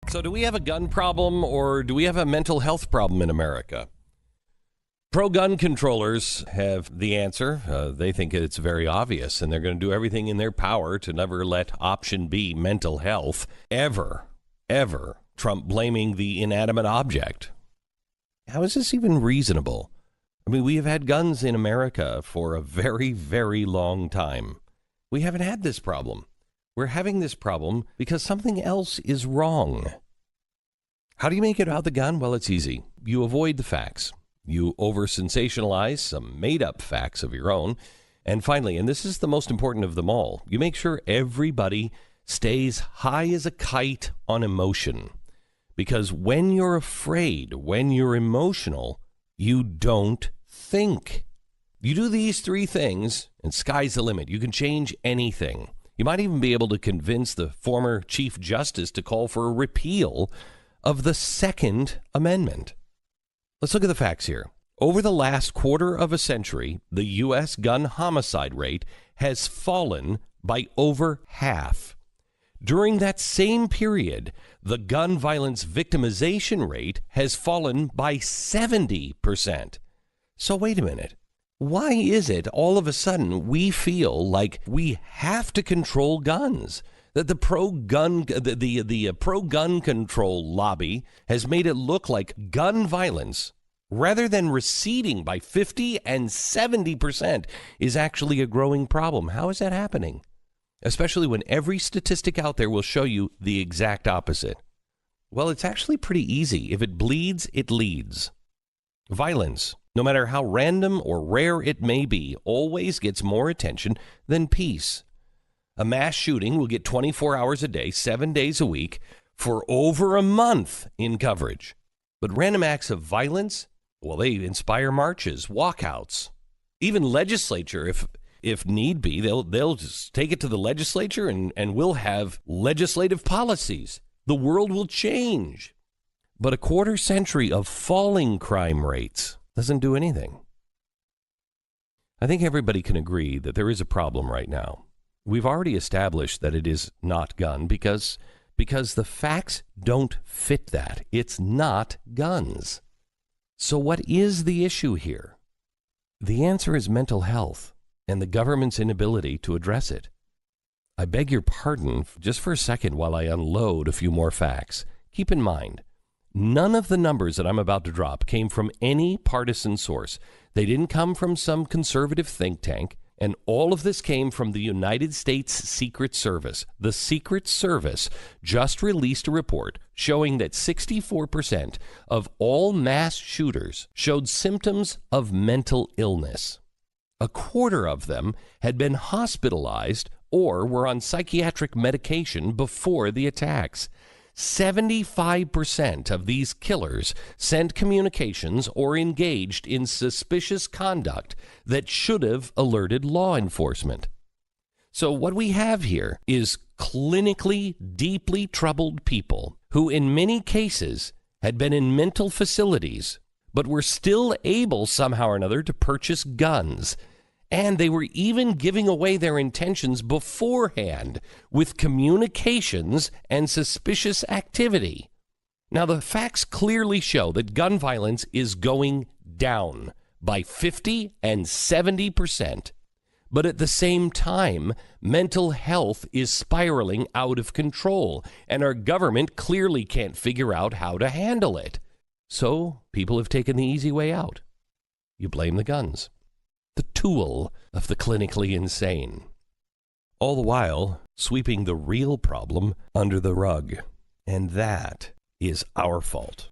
So do we have a gun problem or do we have a mental health problem in America? Pro-gun controllers have the answer. They think it's very obvious, and they're going to do everything in their power to never let option B, mental health, ever. Trump blaming the inanimate object. How is this even reasonable? I mean, we have had guns in America for a very, very long time. We haven't had this problem. We're having this problem because something else is wrong. How do you make it out the gun? Well, it's easy. You avoid the facts. You over-sensationalize some made-up facts of your own. And finally, and this is the most important of them all, you make sure everybody stays high as a kite on emotion. Because when you're afraid, when you're emotional, you don't think. You do these three things, and sky's the limit. You can change anything. You might even be able to convince the former Chief Justice to call for a repeal of the Second Amendment. Let's look at the facts here. Over the last quarter of a century, the U.S. gun homicide rate has fallen by over half. During that same period, the gun violence victimization rate has fallen by 70%. So wait a minute. Why is it all of a sudden we feel like we have to control guns? That the pro-gun control lobby has made it look like gun violence, rather than receding by 50 and 70%, is actually a growing problem. How is that happening? Especially when every statistic out there will show you the exact opposite. Well, it's actually pretty easy. If it bleeds, it leads. Violence, no matter how random or rare it may be, always gets more attention than peace. A mass shooting will get 24 hours a day, 7 days a week, for over a month in coverage. But random acts of violence, well, they inspire marches, walkouts. Even legislature, if need be, they'll just take it to the legislature and we'll have legislative policies. The world will change. But a quarter century of falling crime rates doesn't do anything. I think everybody can agree that there is a problem right now. We've already established that it is not gun because the facts don't fit that. It's not guns. So what is the issue here? The answer is mental health and the government's inability to address it. I beg your pardon just for a second while I unload a few more facts. Keep in mind, none of the numbers that I'm about to drop came from any partisan source. They didn't come from some conservative think tank. And all of this came from the United States Secret Service. The Secret Service just released a report showing that 64% of all mass shooters showed symptoms of mental illness. A quarter of them had been hospitalized or were on psychiatric medication before the attacks. 75% of these killers sent communications or engaged in suspicious conduct that should have alerted law enforcement. So what we have here is clinically deeply troubled people who in many cases had been in mental facilities, but were still able somehow or another to purchase guns. And they were even giving away their intentions beforehand with communications and suspicious activity. Now, the facts clearly show that gun violence is going down by 50 and 70%. But at the same time, mental health is spiraling out of control, and our government clearly can't figure out how to handle it. So people have taken the easy way out. You blame the guns. The tool of the clinically insane. All the while, sweeping the real problem under the rug. And that is our fault.